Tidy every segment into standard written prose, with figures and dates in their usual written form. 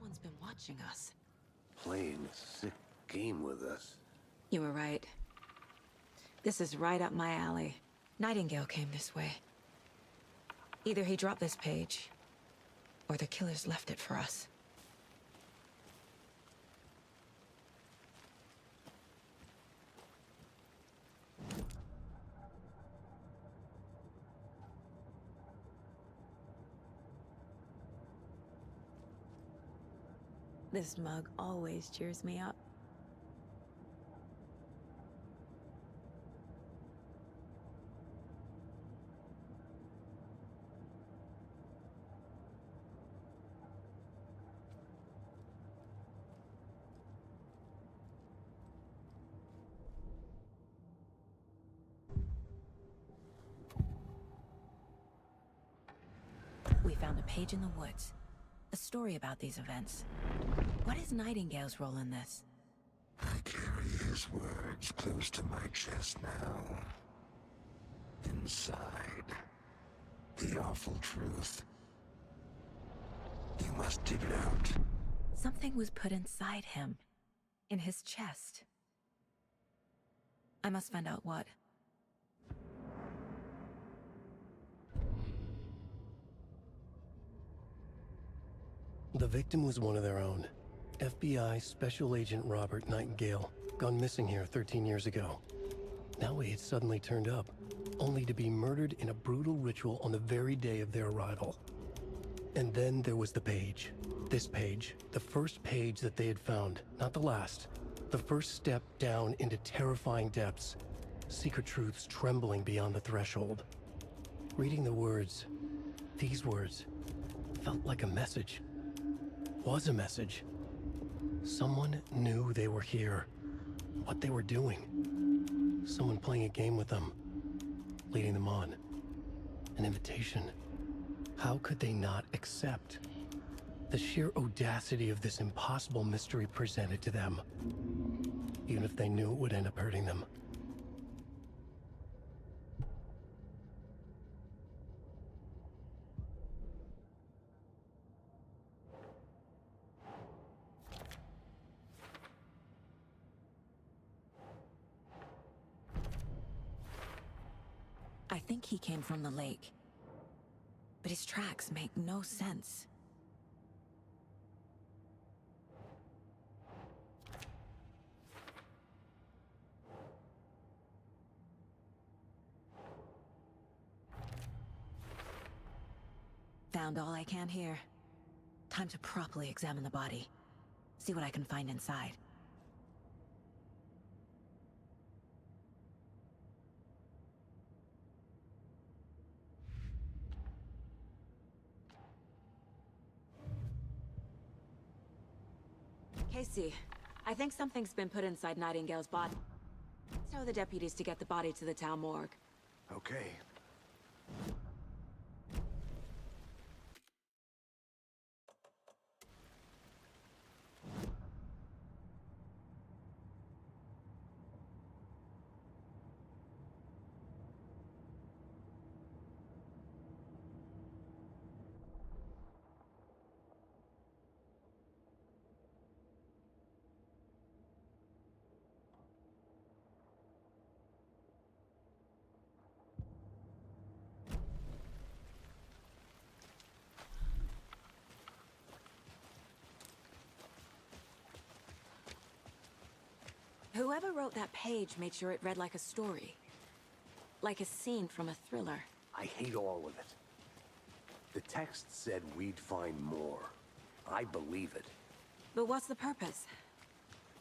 Someone's been watching us. Playing a sick game with us. You were right. This is right up my alley. Nightingale came this way. Either he dropped this page, or the killers left it for us. This mug always cheers me up. We found a page in the woods. A story about these events. What is Nightingale's role in this? I carry his words close to my chest now. Inside, the awful truth. You must dig it out. Something was put inside him. In his chest. I must find out what. The victim was one of their own. FBI Special Agent Robert Nightingale, gone missing here 13 years ago. Now he had suddenly turned up, only to be murdered in a brutal ritual on the very day of their arrival. And then there was the page. This page, the first page that they had found, not the last. The first step down into terrifying depths. Secret truths trembling beyond the threshold. Reading the words, these words, felt like a message. Was a message. Someone knew they were here. What they were doing. Someone playing a game with them. Leading them on. An invitation. How could they not accept? The sheer audacity of this impossible mystery presented to them. Even if they knew it would end up hurting them. I think he came from the lake. But his tracks make no sense. Found all I can here. Time to properly examine the body. See what I can find inside. Casey, I think something's been put inside Nightingale's body. Tell the deputies to get the body to the town morgue. Okay. Whoever wrote that page made sure it read like a story. Like a scene from a thriller. I hate all of it. The text said we'd find more. I believe it. But what's the purpose?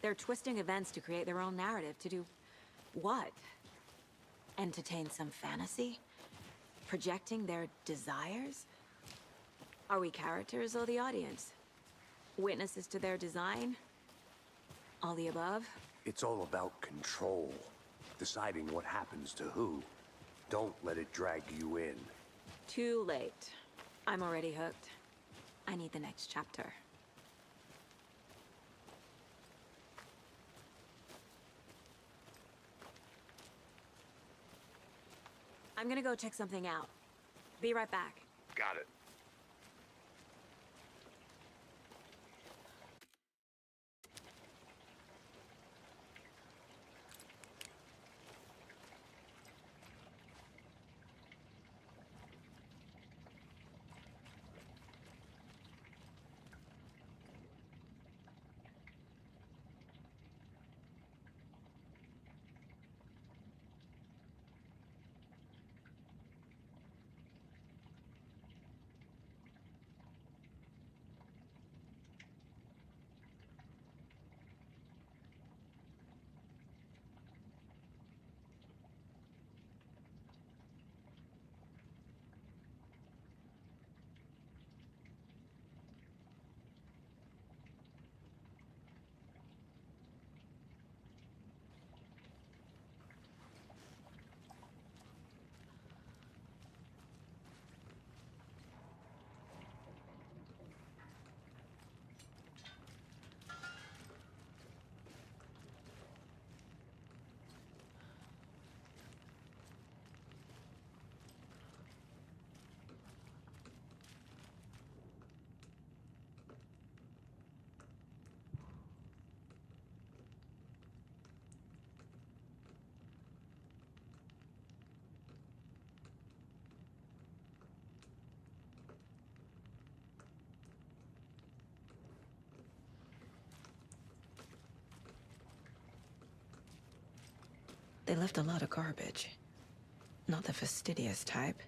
They're twisting events to create their own narrative to do what? Entertain some fantasy? Projecting their desires? Are we characters or the audience? Witnesses to their design? All the above? It's all about control. Deciding what happens to who. Don't let it drag you in. Too late. I'm already hooked. I need the next chapter. I'm gonna go check something out. Be right back. Got it. They left a lot of garbage. Not the fastidious type.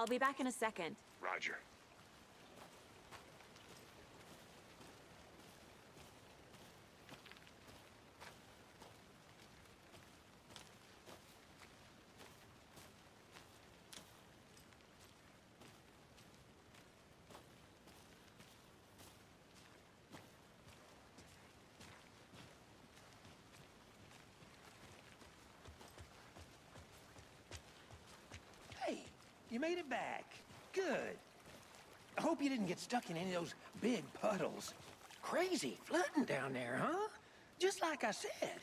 I'll be back in a second. Roger. Hey, you made it back. Good. I hope you didn't get stuck in any of those big puddles. Crazy flooding down there, huh? Just like I said.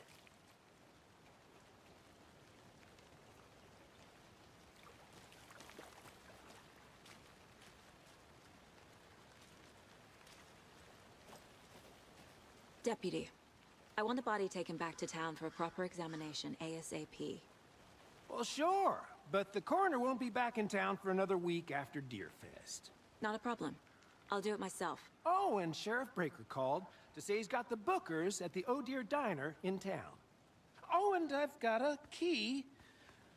Deputy, I want the body taken back to town for a proper examination, ASAP. Well, sure, but the coroner won't be back in town for another week after Deerfest. Not a problem. I'll do it myself. Oh, and Sheriff Breaker called to say he's got the bookers at the Oh Dear Diner in town. Oh, and I've got a key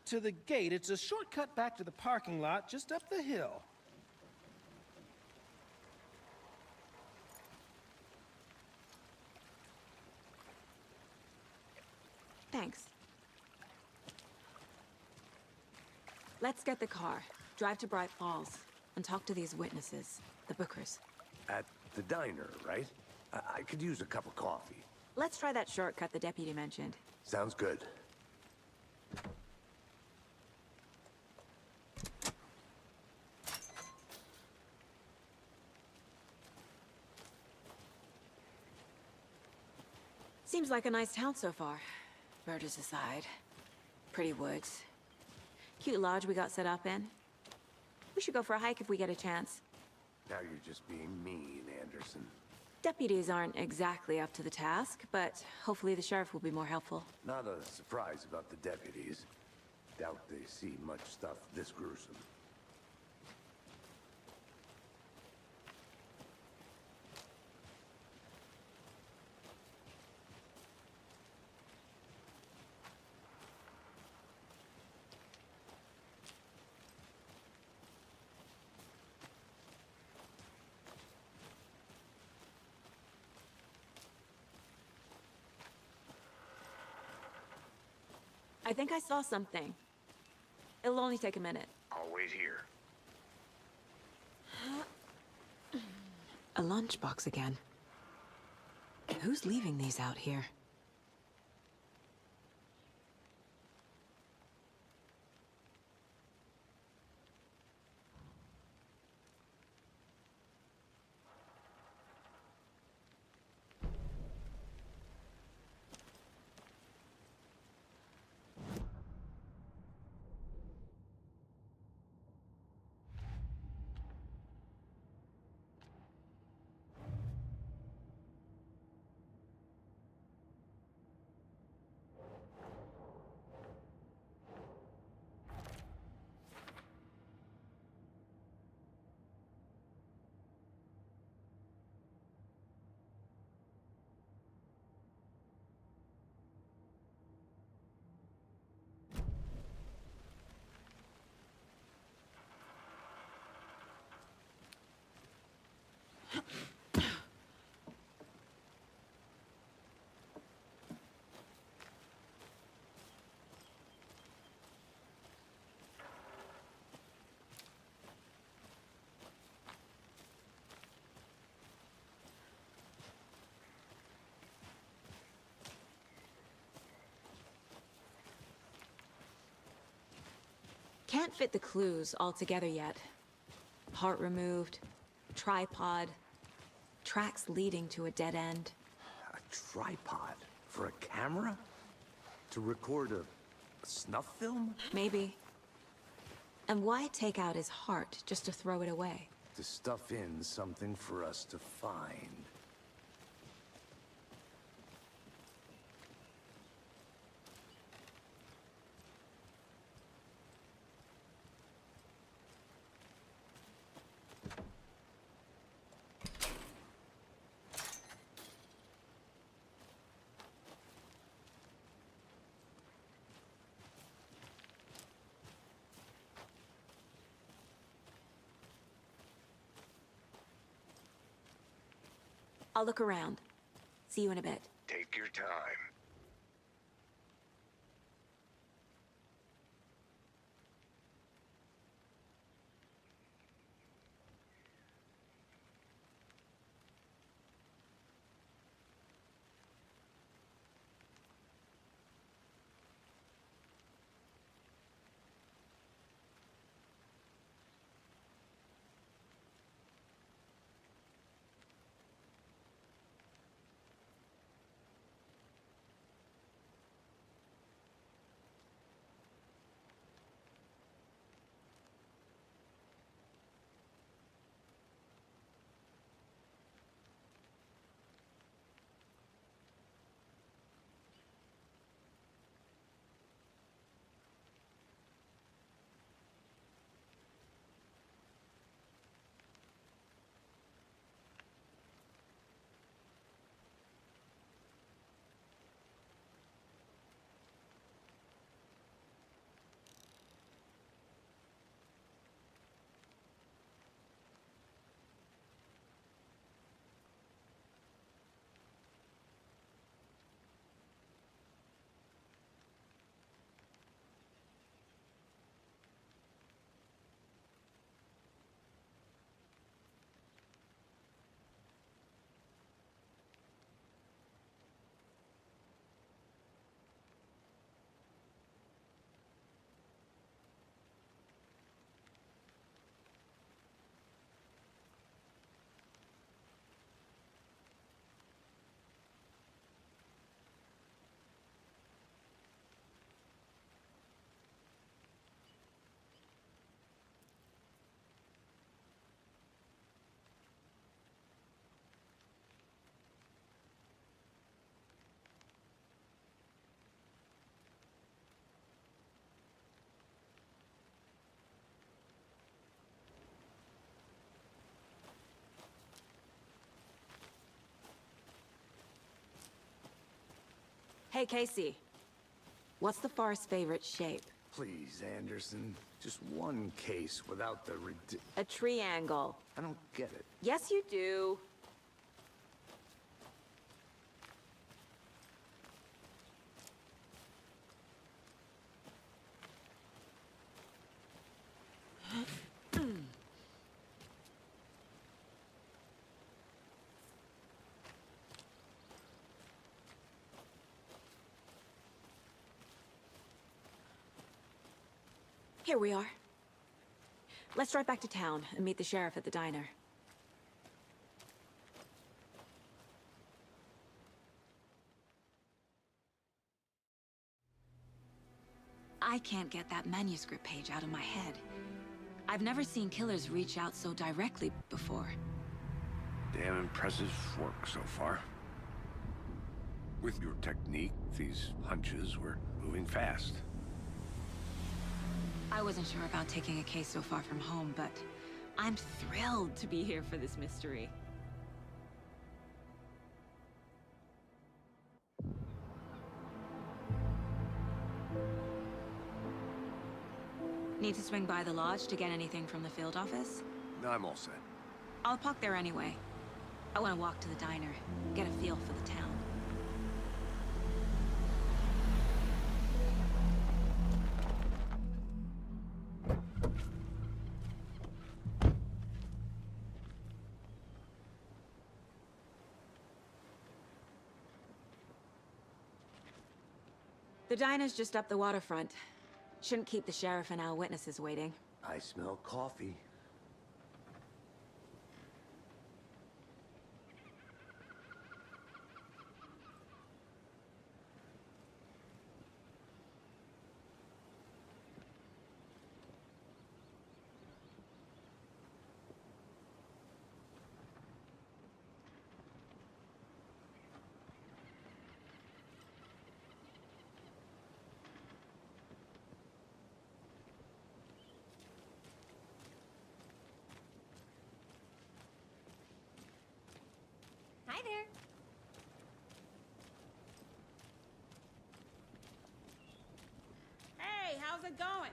to the gate. It's a shortcut back to the parking lot just up the hill. Thanks. Let's get the car, drive to Bright Falls, and talk to these witnesses, the bookers. At the diner, right? I could use a cup of coffee. Let's try that shortcut the deputy mentioned. Sounds good. Seems like a nice town so far. Murders aside. Pretty woods. Cute lodge we got set up in. We should go for a hike if we get a chance. Now you're just being mean, Anderson. Deputies aren't exactly up to the task, but hopefully the sheriff will be more helpful. Not a surprise about the deputies. Doubt they see much stuff this gruesome. I think I saw something. It'll only take a minute. I'll wait here. A lunchbox again. Who's leaving these out here? Can't fit the clues all together yet. Heart removed, tripod, tracks leading to a dead end. A tripod? For a camera? To record a snuff film? Maybe. And why take out his heart just to throw it away? To stuff in something for us to find. I'll look around. See you in a bit. Take your time. Hey, Casey. What's the far's favorite shape? Please, Anderson. Just one case without the A triangle. I don't get it. Yes, you do. Here we are. Let's drive back to town and meet the sheriff at the diner. I can't get that manuscript page out of my head. I've never seen killers reach out so directly before. Damn impressive work so far. With your technique, these hunches were moving fast. I wasn't sure about taking a case so far from home, but I'm thrilled to be here for this mystery. Need to swing by the lodge to get anything from the field office? No, I'm all set. I'll park there anyway. I want to walk to the diner, get a feel for the town. The diner's just up the waterfront. Shouldn't keep the sheriff and our witnesses waiting. I smell coffee. Hi there. Hey, how's it going?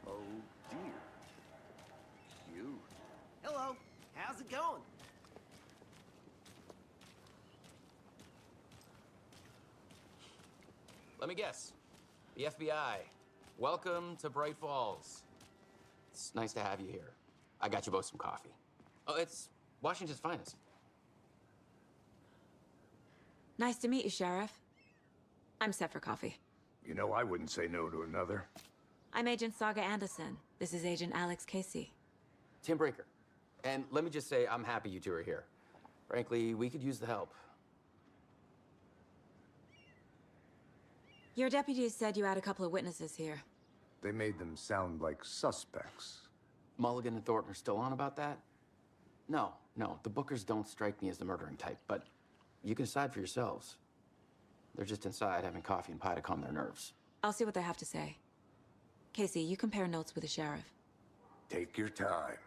Oh, dear. Cute. Hello, how's it going? Let me guess. The FBI. Welcome to Bright Falls. It's nice to have you here. I got you both some coffee. Oh, it's Washington's finest. Nice to meet you, Sheriff. I'm set for coffee. You know, I wouldn't say no to another. I'm Agent Saga Anderson. This is Agent Alex Casey. Tim Brinker. And let me just say, I'm happy you two are here. Frankly, we could use the help. Your deputies said you had a couple of witnesses here. They made them sound like suspects. Mulligan and Thornton are still on about that? No, the Bookers don't strike me as the murdering type, but you can decide for yourselves. They're just inside having coffee and pie to calm their nerves. I'll see what they have to say. Casey, you compare notes with the sheriff. Take your time.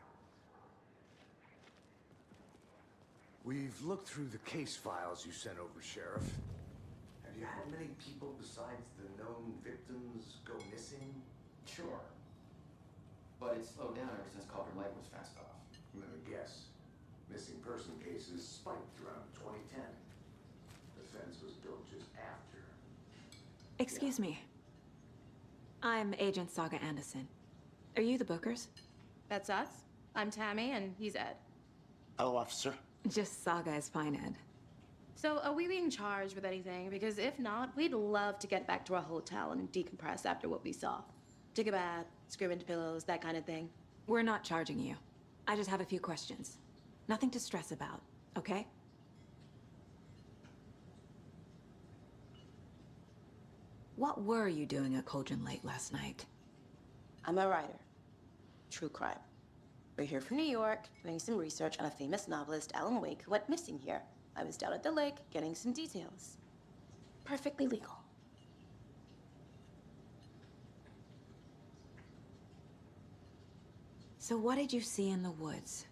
We've looked through the case files you sent over, Sheriff. Have you had many people besides the known victims go missing? Sure. But it's slowed down ever since Calder Light was fast off. Let me guess. Missing person cases spiked around 2010. The fence was built just after. Excuse me. I'm Agent Saga Anderson. Are you the Bookers? That's us. I'm Tammy, and he's Ed. Hello, officer. Just Saga is fine, Ed. So, are we being charged with anything? Because if not, we'd love to get back to our hotel and decompress after what we saw. Take a bath, scream into pillows, that kind of thing. We're not charging you. I just have a few questions. Nothing to stress about, okay? What were you doing at Cauldron Lake last night? I'm a writer. True crime. We're here from New York, doing some research on a famous novelist, Alan Wake, who went missing here. I was down at the lake, getting some details. Perfectly legal. So what did you see in the woods?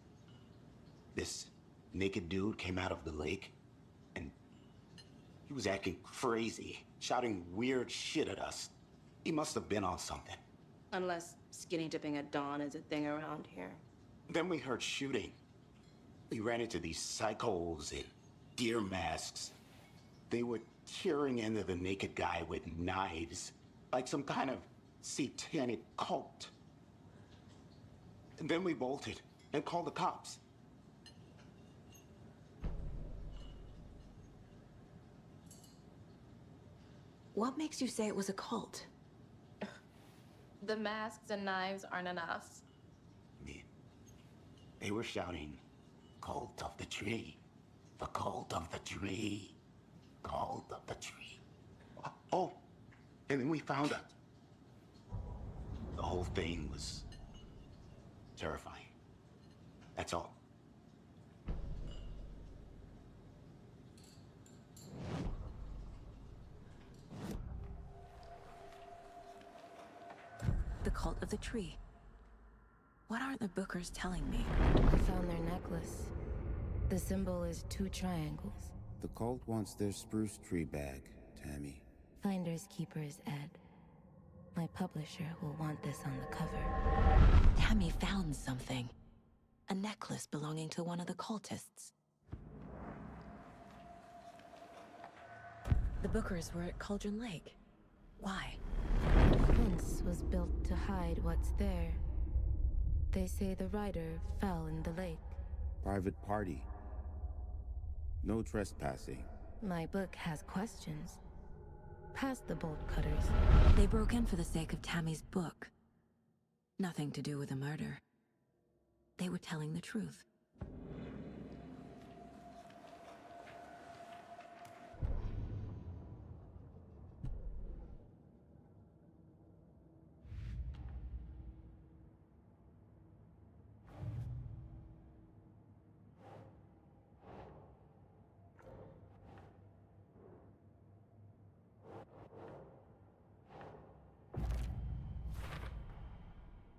This naked dude came out of the lake, and he was acting crazy, shouting weird shit at us. He must have been on something. Unless skinny dipping at dawn is a thing around here. Then we heard shooting. We ran into these psychos in deer masks. They were tearing into the naked guy with knives, like some kind of satanic cult. And then we bolted and called the cops. What makes you say it was a cult? The masks and knives aren't enough. They were shouting, "Cult of the tree, the cult of the tree, cult of the tree." Oh, and then we found out. The whole thing was terrifying. That's all. The cult of the tree. What aren't the Bookers telling me? I found their necklace. The symbol is 2 triangles. The cult wants their spruce tree bag, Tammy. Finders keepers, Ed. My publisher will want this on the cover. Tammy found something. A necklace belonging to one of the cultists. The Bookers were at Cauldron Lake. Why? The fence was built to hide what's there. They say the rider fell in the lake. Private party. No trespassing. My book has questions. Past the bolt cutters. They broke in for the sake of Tammy's book. Nothing to do with the murder. They were telling the truth.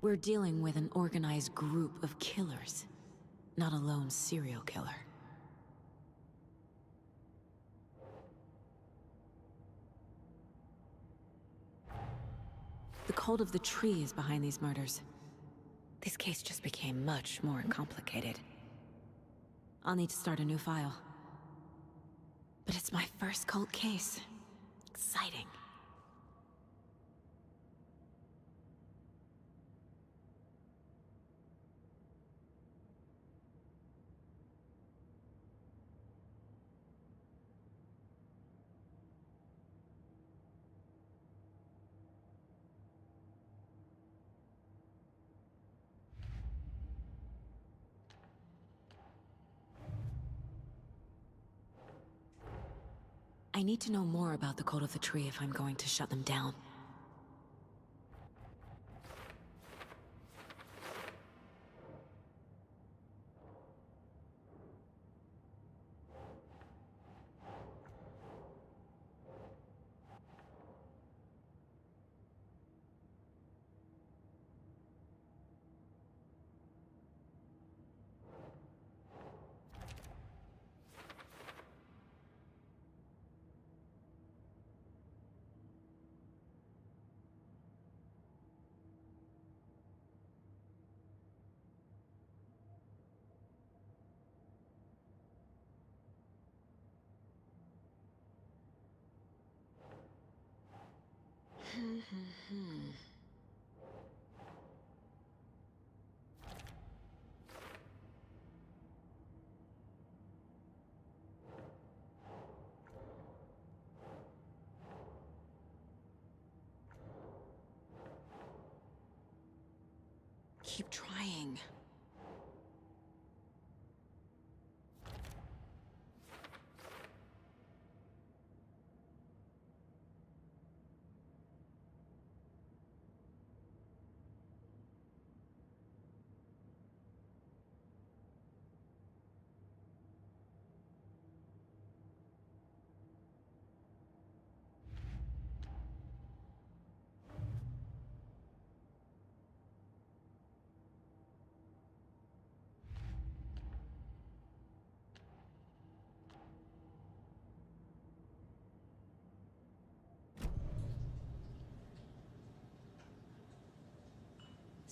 We're dealing with an organized group of killers, not a lone serial killer. The cult of the tree is behind these murders. This case just became much more complicated. I'll need to start a new file. But it's my first cult case. Exciting. I need to know more about the cult of the tree if I'm going to shut them down. Keep trying.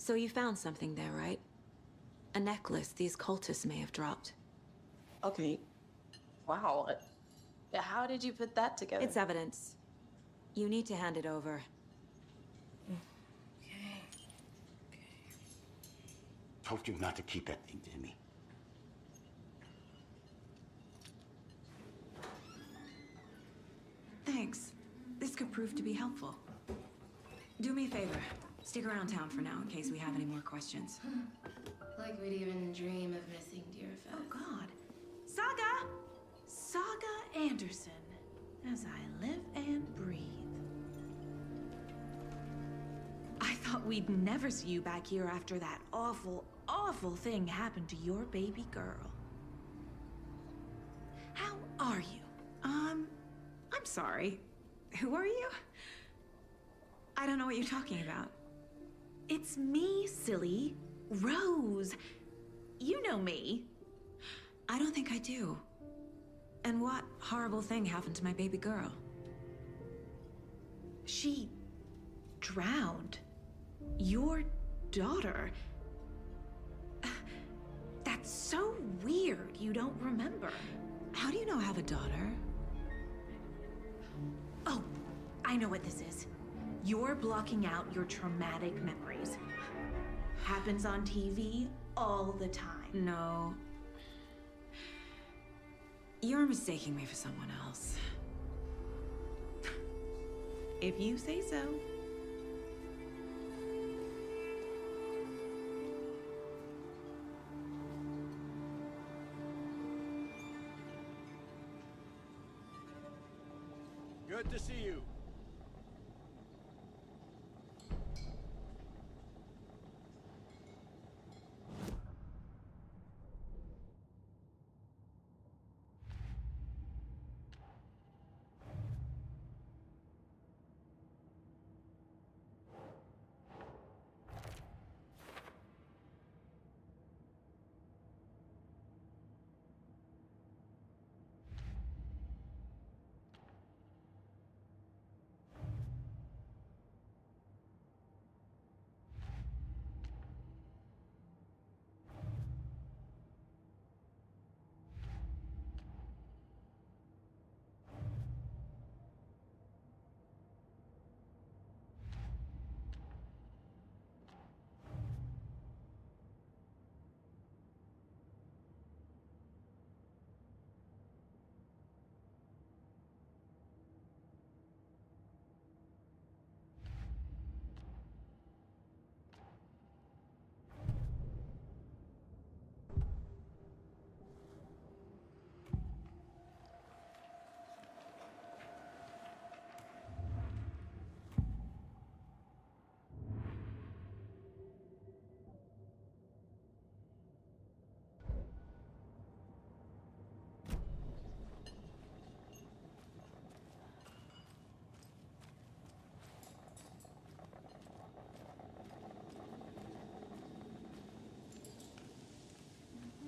So you found something there, right? A necklace these cultists may have dropped. Okay. Wow. How did you put that together? It's evidence. You need to hand it over. Okay. Told you not to keep that thing to me. Thanks. This could prove to be helpful. Do me a favor. Stick around town for now in case we have any more questions. Like we'd even dream of missing Deerfest. Oh, God. Saga! Saga Anderson. As I live and breathe. I thought we'd never see you back here after that awful, awful thing happened to your baby girl. How are you? I'm sorry. Who are you? I don't know what you're talking about. It's me, silly. Rose. You know me. I don't think I do. And what horrible thing happened to my baby girl? She drowned. Your daughter. That's so weird you don't remember. How do you know I have a daughter? Oh, I know what this is. You're blocking out your traumatic memories. Happens on TV all the time. No. You're mistaking me for someone else. If you say so. Good to see you.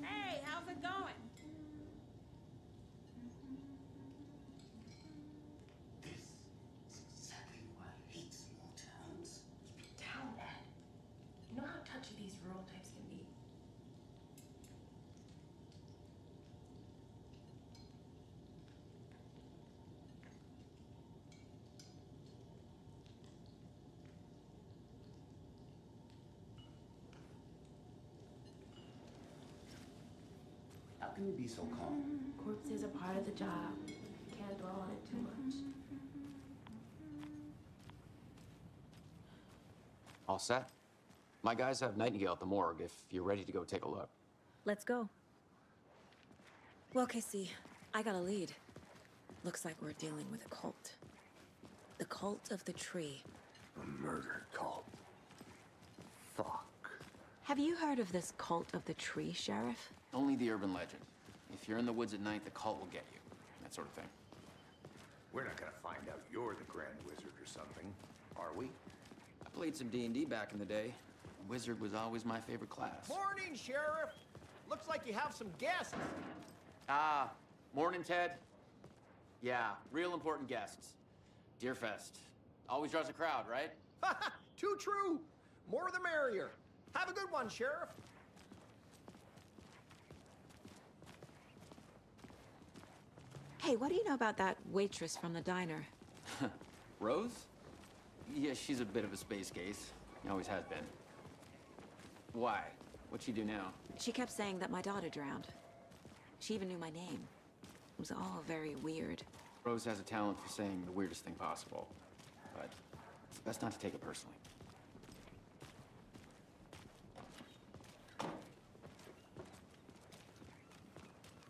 Hey, how's it going? This is exactly why I hate small towns. Down, Ed. You know how touchy these rural types can be. How can you be so calm? Corpses are part of the job. Can't dwell on it too much. All set? My guys have Nightingale at the morgue if you're ready to go take a look. Let's go. Well, Casey, I got a lead. Looks like we're dealing with a cult. The cult of the tree. A murder cult. Fuck. Have you heard of this cult of the tree, Sheriff? Only the urban legend. If you're in the woods at night, the cult will get you. That sort of thing. We're not gonna find out you're the Grand Wizard or something, are we? I played some D&D back in the day. Wizard was always my favorite class. Morning, Sheriff. Looks like you have some guests. Ah, morning, Ted. Yeah, real important guests. Deerfest. Always draws a crowd, right? Too true. More the merrier. Have a good one, Sheriff. Hey, what do you know about that waitress from the diner? Rose? Yeah, she's a bit of a space case. Always has been. Why? What'd she do now? She kept saying that my daughter drowned. She even knew my name. It was all very weird. Rose has a talent for saying the weirdest thing possible. But it's best not to take it personally.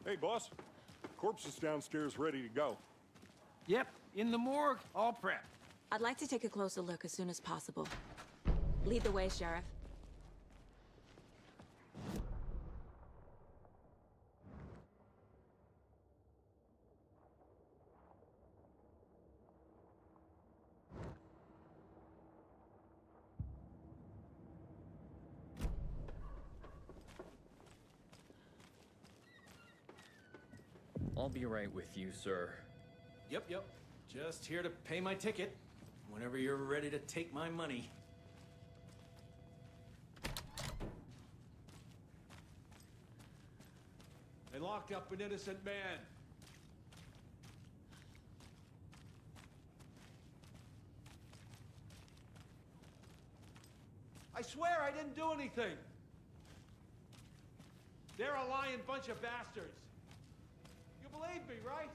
Hey, boss. Corpse is downstairs ready to go. Yep, in the morgue, all prepped. I'd like to take a closer look as soon as possible. Lead the way, Sheriff. I'll be right with you, sir. Yep. Just here to pay my ticket. Whenever you're ready to take my money. They locked up an innocent man. I swear I didn't do anything. They're a lying bunch of bastards. You believe me, right?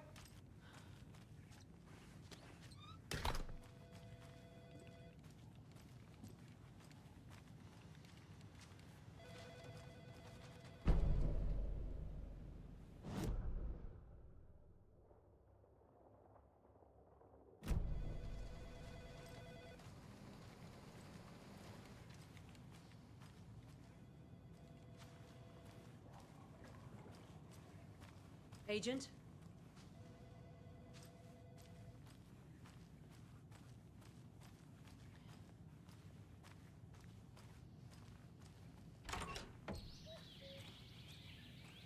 Agent?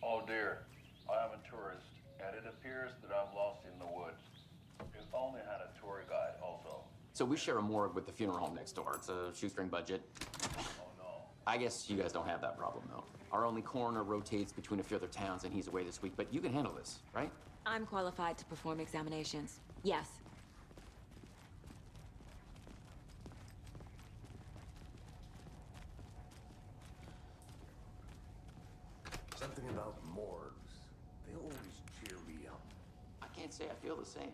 Oh dear, I am a tourist, and it appears that I'm lost in the woods. If only had a tour guide also. So we share a morgue with the funeral home next door. It's a shoestring budget. Oh no. I guess you guys don't have that problem, though. Our only coroner rotates between a few other towns, and he's away this week, but you can handle this, right? I'm qualified to perform examinations. Yes. Something about morgues. They always cheer me up. I can't say I feel the same.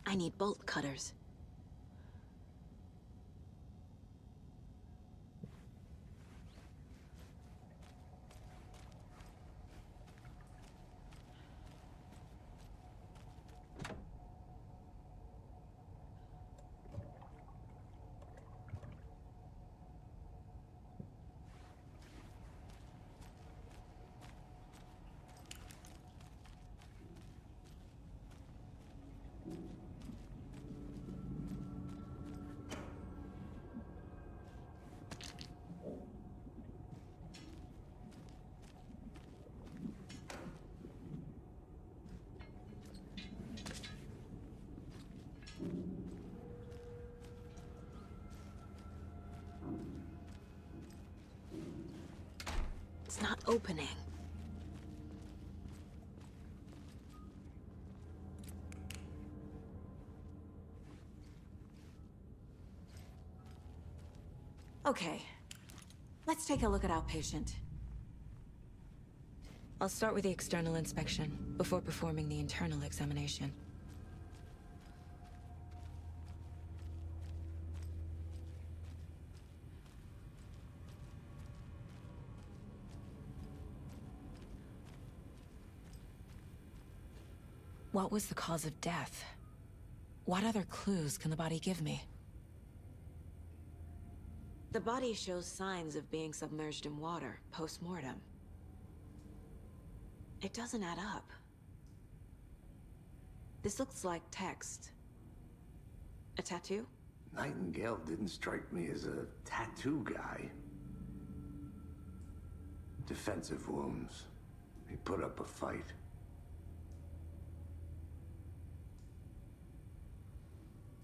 I need bolt cutters. It's not opening. Okay, let's take a look at our patient. I'll start with the external inspection before performing the internal examination. What was the cause of death? What other clues can the body give me? The body shows signs of being submerged in water post-mortem. It doesn't add up. This looks like text. A tattoo? Nightingale didn't strike me as a tattoo guy. Defensive wounds. He put up a fight.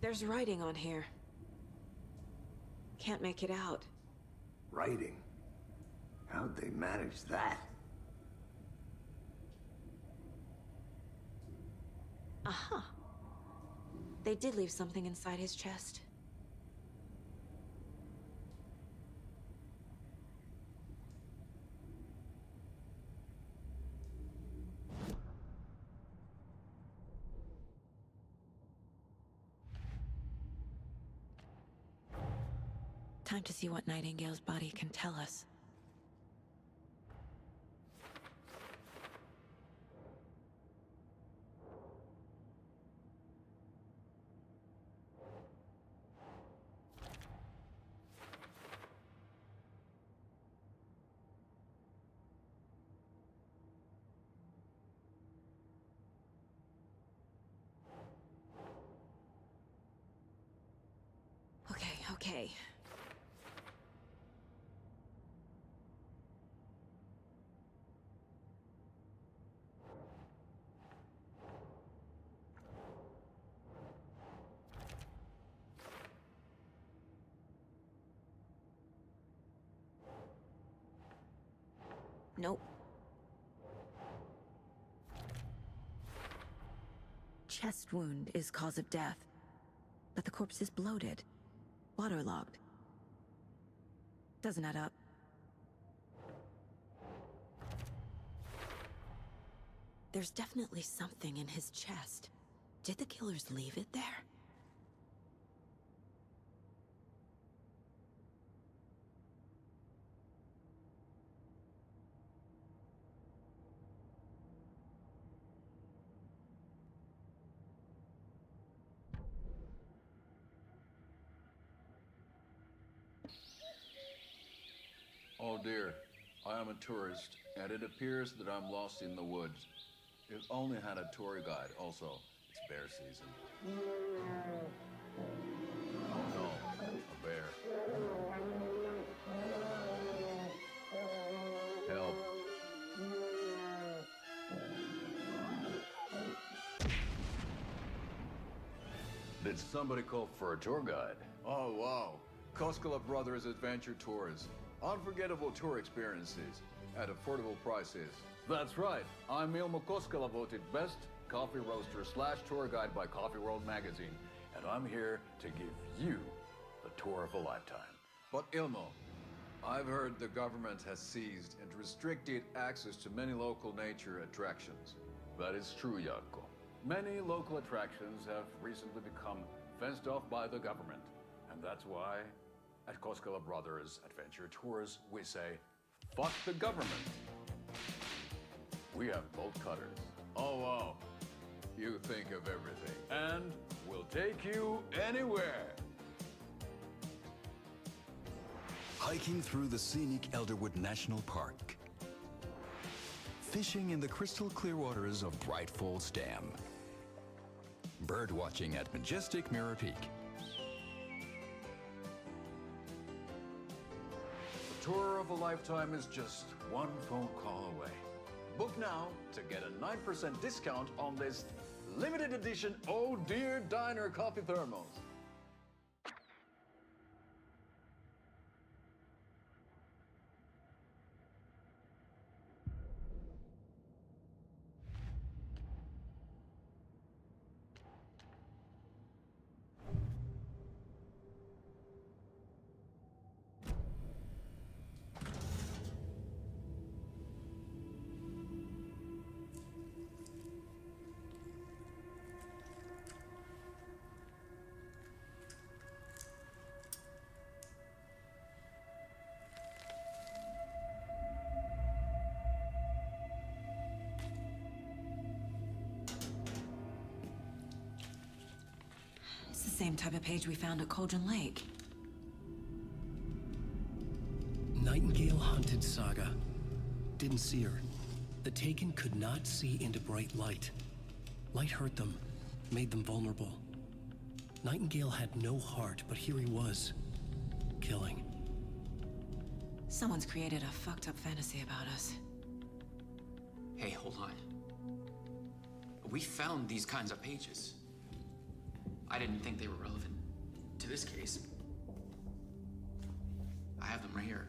There's writing on here. Can't make it out. Writing? How'd they manage that? Aha. They did leave something inside his chest. Time to see what Nightingale's body can tell us. Okay. Nope. Chest wound is cause of death, but the corpse is bloated, waterlogged. Doesn't add up. There's definitely something in his chest. Did the killers leave it there? Oh dear, I am a tourist, and it appears that I'm lost in the woods. If only had a tour guide. Also, it's bear season. Oh no, a bear. Help. Did somebody call for a tour guide? Oh wow, Koskela Brothers Adventure Tours. Unforgettable tour experiences at affordable prices. That's right. I'm Ilmo Koskela, voted best coffee roaster / tour guide by Coffee World magazine. And I'm here to give you the tour of a lifetime. But Ilmo, I've heard the government has seized and restricted access to many local nature attractions. That is true, Jarkko. Many local attractions have recently become fenced off by the government. And that's why at Koskela Brothers Adventure Tours, we say, fuck the government. We have bolt cutters. Oh, wow. You think of everything. And we'll take you anywhere. Hiking through the scenic Elderwood National Park. Fishing in the crystal clear waters of Bright Falls Dam. Bird watching at majestic Mirror Peak. Tour of a lifetime is just one phone call away. Book now to get a 9% discount on this limited edition Oh Dear Diner coffee thermos. Same type of page we found at Cauldron Lake. Nightingale hunted Saga. Didn't see her. The Taken could not see into bright light. Light hurt them, made them vulnerable. Nightingale had no heart, but here he was, killing. Someone's created a fucked up fantasy about us. Hey, hold on. We found these kinds of pages. I didn't think they were relevant to this case. I have them right here.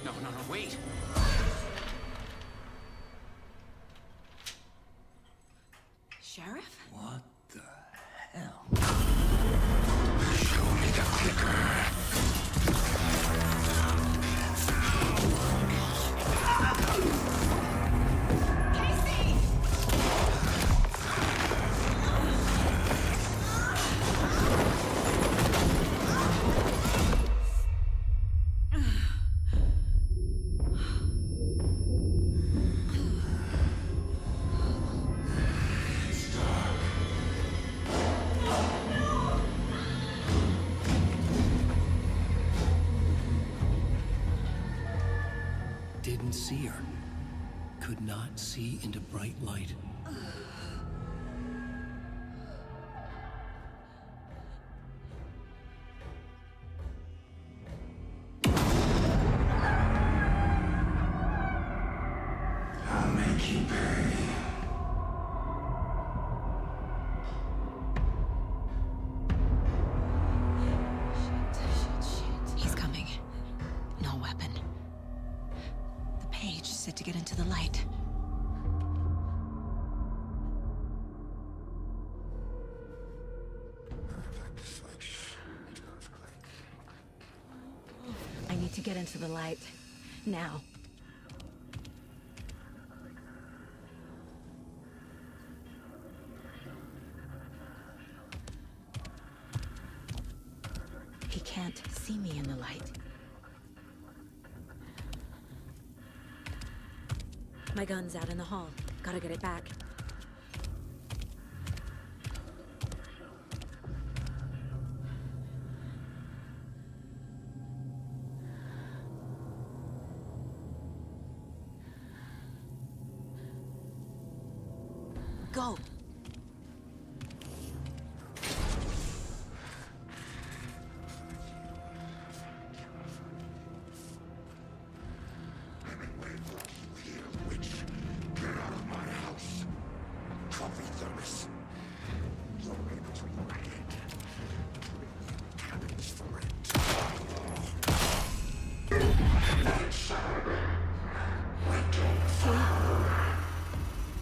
No, wait! Sheriff? What the hell? Show me the clicker. Didn't see her. Could not see into bright light. I'll make you pay. He's coming. No weapon. The page said to get into the light. I need to get into the light. Now. He can't see me in the light. My gun's out in the hall. Gotta get it back. Go!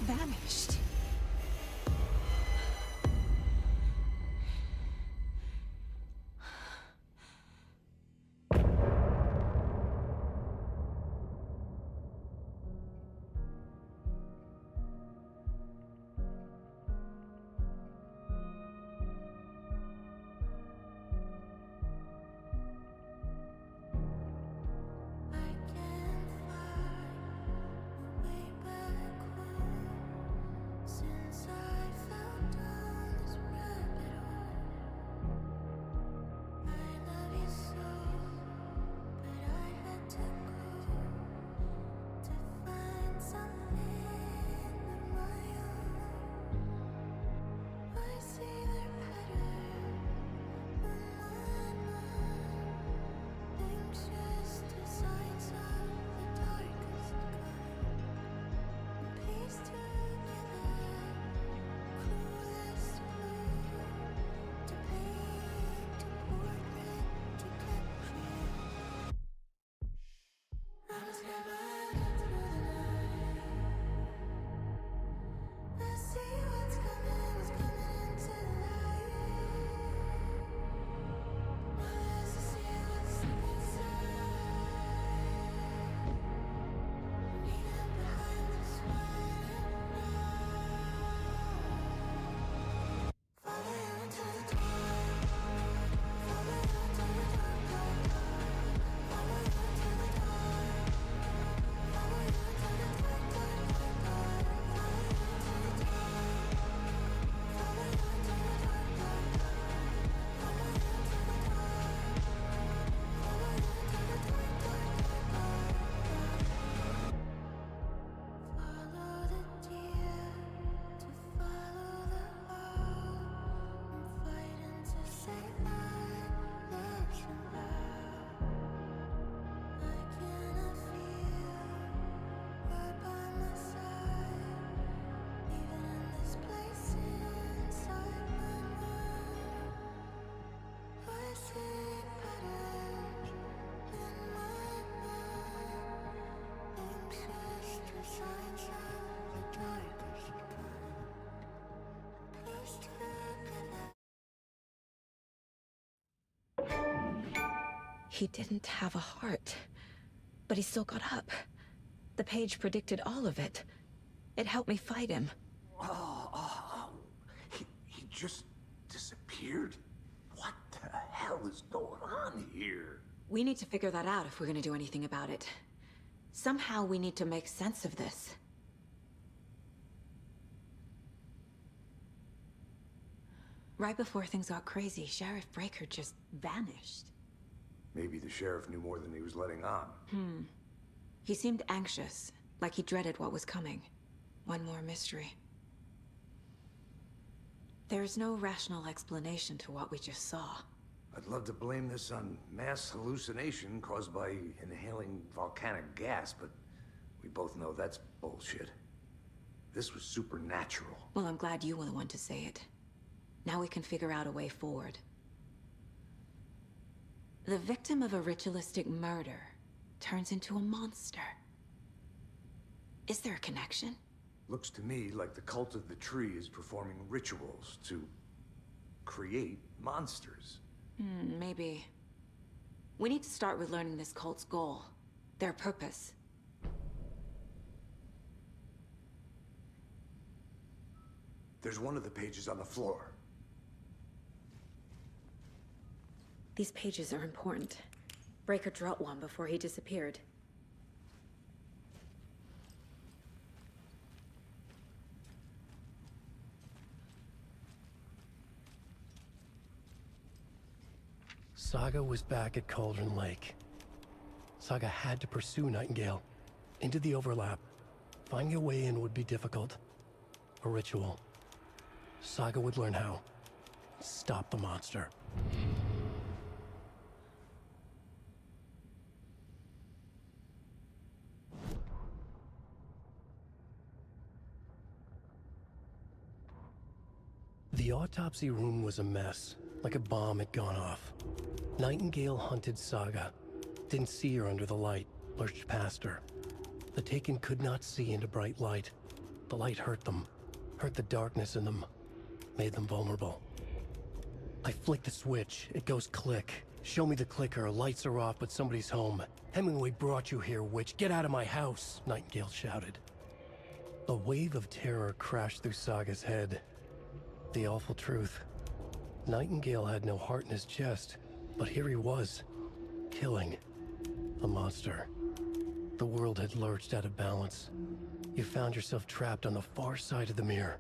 Vanished. He didn't have a heart, but he still got up. The page predicted all of it. It helped me fight him. He just disappeared? What the hell is going on here? We need to figure that out if we're gonna do anything about it. Somehow we need to make sense of this. Right before things got crazy, Sheriff Breaker just vanished. Maybe the sheriff knew more than he was letting on. He seemed anxious, like he dreaded what was coming. One more mystery. There's no rational explanation to what we just saw. I'd love to blame this on mass hallucination caused by inhaling volcanic gas, but we both know that's bullshit. This was supernatural. Well, I'm glad you were the one to say it. Now we can figure out a way forward. The victim of a ritualistic murder turns into a monster. Is there a connection? Looks to me like the cult of the tree is performing rituals to create monsters. Maybe. We need to start with learning this cult's goal, their purpose. There's one of the pages on the floor. These pages are important. Breaker dropped one before he disappeared. Saga was back at Cauldron Lake. Saga had to pursue Nightingale. Into the overlap. Finding a way in would be difficult. A ritual. Saga would learn how. Stop the monster. The autopsy room was a mess, like a bomb had gone off. Nightingale hunted Saga. Didn't see her under the light, lurched past her. The Taken could not see into bright light. The light hurt them, hurt the darkness in them, made them vulnerable. I flick the switch, it goes click. Show me the clicker, lights are off, but somebody's home. Hemingway brought you here, witch. Get out of my house, Nightingale shouted. A wave of terror crashed through Saga's head. The awful truth. Nightingale had no heart in his chest, but here he was, killing a monster. The world had lurched out of balance. You found yourself trapped on the far side of the mirror.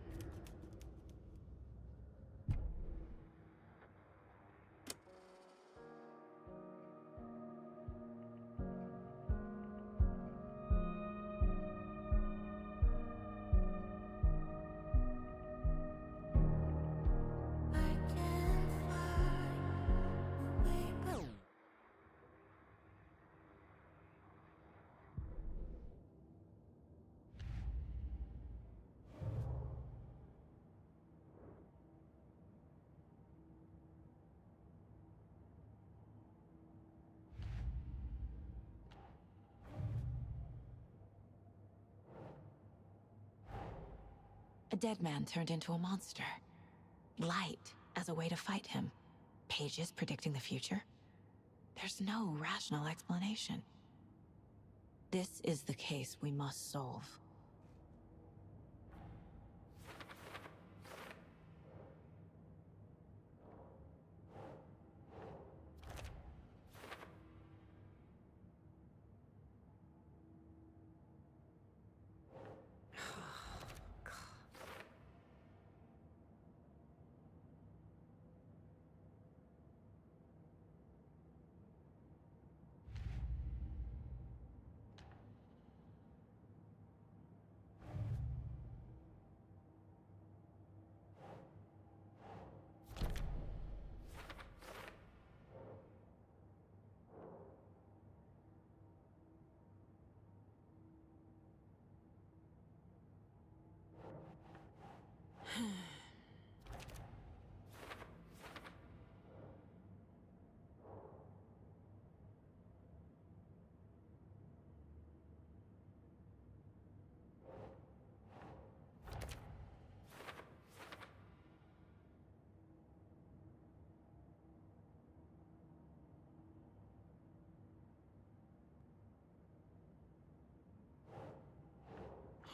A dead man turned into a monster. Light as a way to fight him. Pages predicting the future. There's no rational explanation. This is the case we must solve.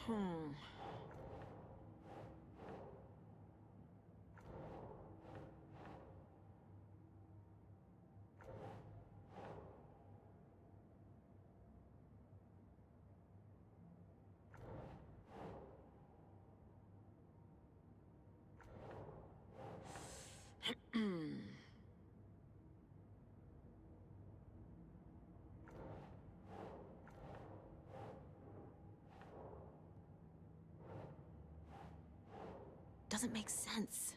Hmm. Doesn't make sense.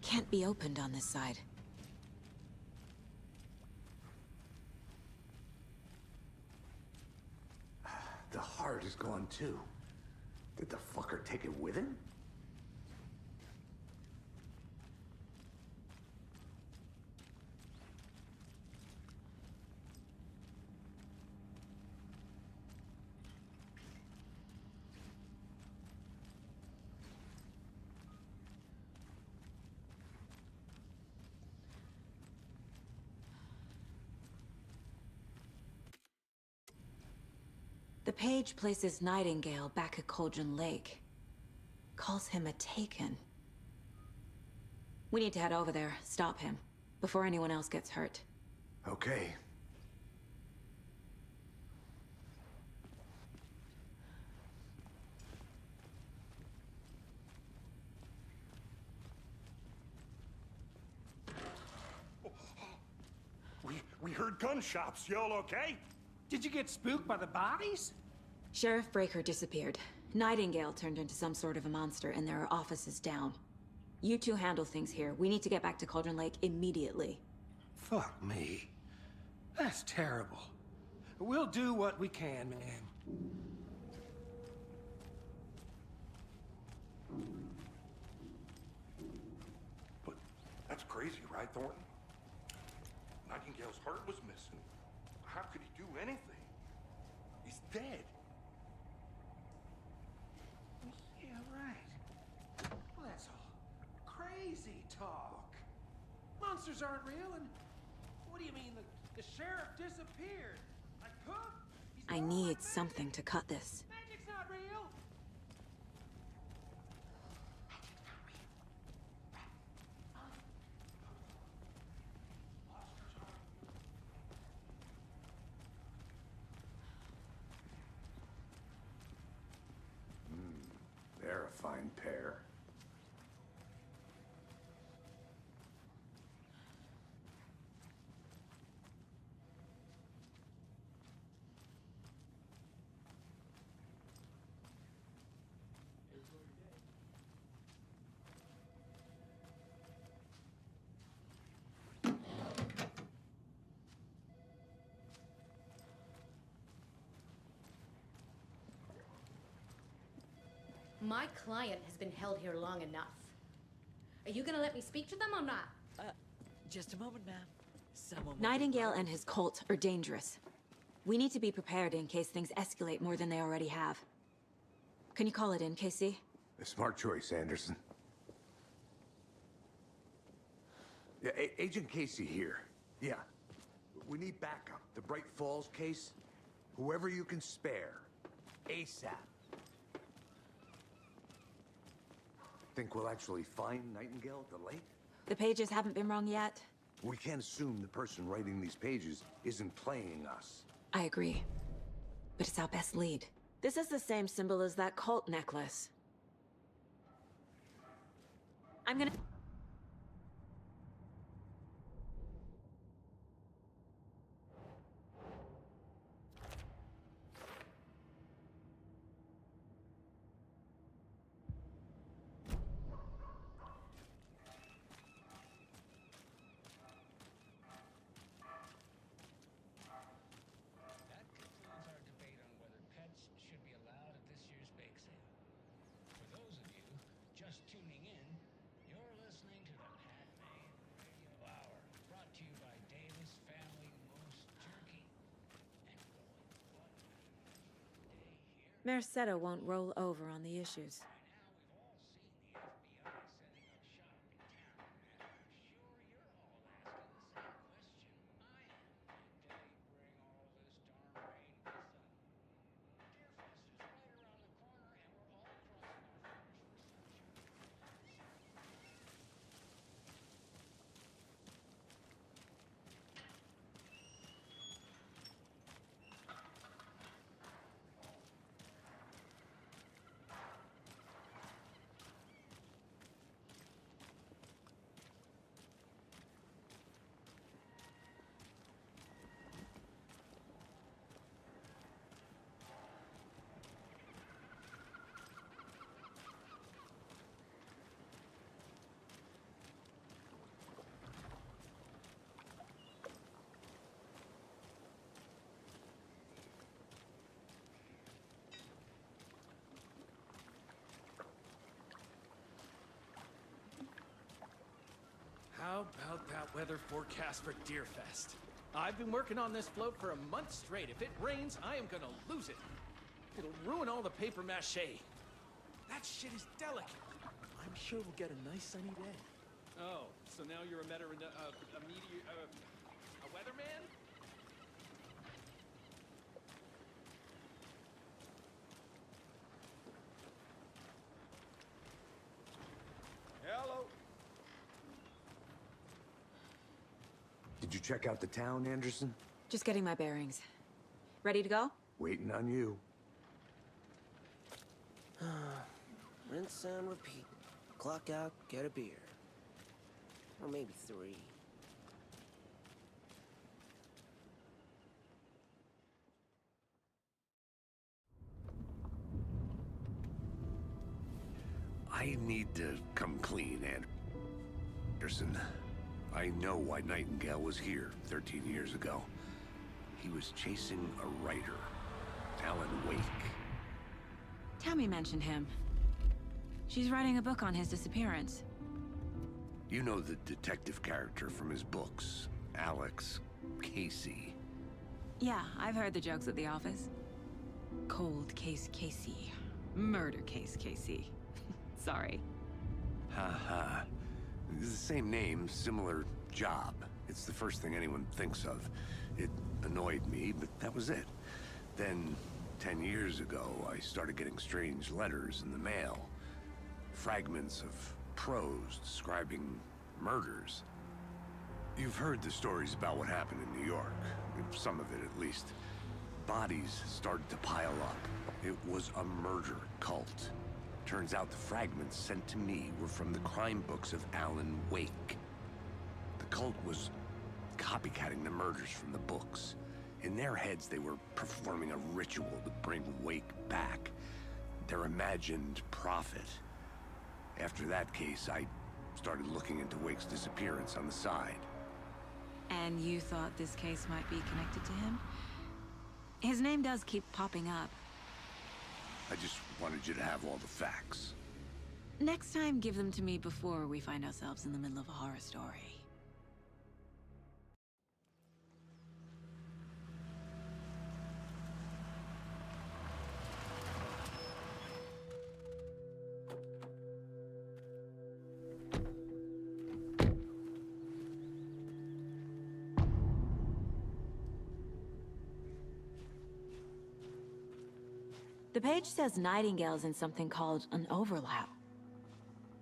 Can't be opened on this side. The heart is gone too. Did the fucker take it with him? The page places Nightingale back at Cauldron Lake. Calls him a Taken. We need to head over there, stop him, before anyone else gets hurt. Okay. We heard gunshots. Y'all okay? Did you get spooked by the bodies? Sheriff Breaker disappeared. Nightingale turned into some sort of a monster, and there are offices down. You two handle things here. We need to get back to Cauldron Lake immediately. Fuck me. That's terrible. We'll do what we can, man. But that's crazy, right, Thornton? Nightingale's heart was missing. How could he do anything? He's dead. Yeah, right. Well, that's all crazy talk. Monsters aren't real, and what do you mean the sheriff disappeared? Like poof? I need something to cut this. Magic's not real. They're a fine pair. My client has been held here long enough. Are you gonna let me speak to them or not? Just a moment, ma'am. Someone will Nightingale and his cult are dangerous. We need to be prepared in case things escalate more than they already have. Can you call it in, Casey? A smart choice, Anderson. Yeah, Agent Casey here. Yeah. We need backup. The Bright Falls case. Whoever you can spare. ASAP. Think we'll actually find Nightingale at the lake? The pages haven't been wrong yet. We can't assume the person writing these pages isn't playing us. I agree. But it's our best lead. This is the same symbol as that cult necklace. I'm gonna... Merced won't roll over on the issues. How about that weather forecast for Deerfest? I've been working on this float for a month straight. If it rains, I am gonna lose it. It'll ruin all the paper mache. That shit is delicate. I'm sure we'll get a nice sunny day. Oh, so now you're a weatherman? Hello. Did you check out the town, Anderson? Just getting my bearings. Ready to go? Waiting on you. Rinse and repeat. Clock out, get a beer. Or maybe 3. I need to come clean, Anderson. I know why Nightingale was here 13 years ago. He was chasing a writer, Alan Wake. Tammy mentioned him. She's writing a book on his disappearance. You know the detective character from his books, Alex Casey. Yeah, I've heard the jokes at the office. Cold case Casey. Murder case Casey. Sorry. Ha. It's the same name, similar job. It's the first thing anyone thinks of. It annoyed me, but that was it. Then, 10 years ago, I started getting strange letters in the mail. Fragments of prose describing murders. You've heard the stories about what happened in New York. Some of it, at least. Bodies started to pile up. It was a murder cult. Turns out the fragments sent to me were from the crime books of Alan Wake. The cult was copycatting the murders from the books. In their heads, they were performing a ritual to bring Wake back. Their imagined prophet. After that case, I started looking into Wake's disappearance on the side. And you thought this case might be connected to him? His name does keep popping up. I just wanted you to have all the facts. Next time, give them to me before we find ourselves in the middle of a horror story. The page says Nightingale's in something called an overlap.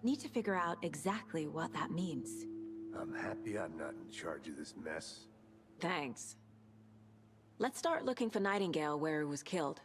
Need to figure out exactly what that means. I'm happy I'm not in charge of this mess. Thanks. Let's start looking for Nightingale where he was killed.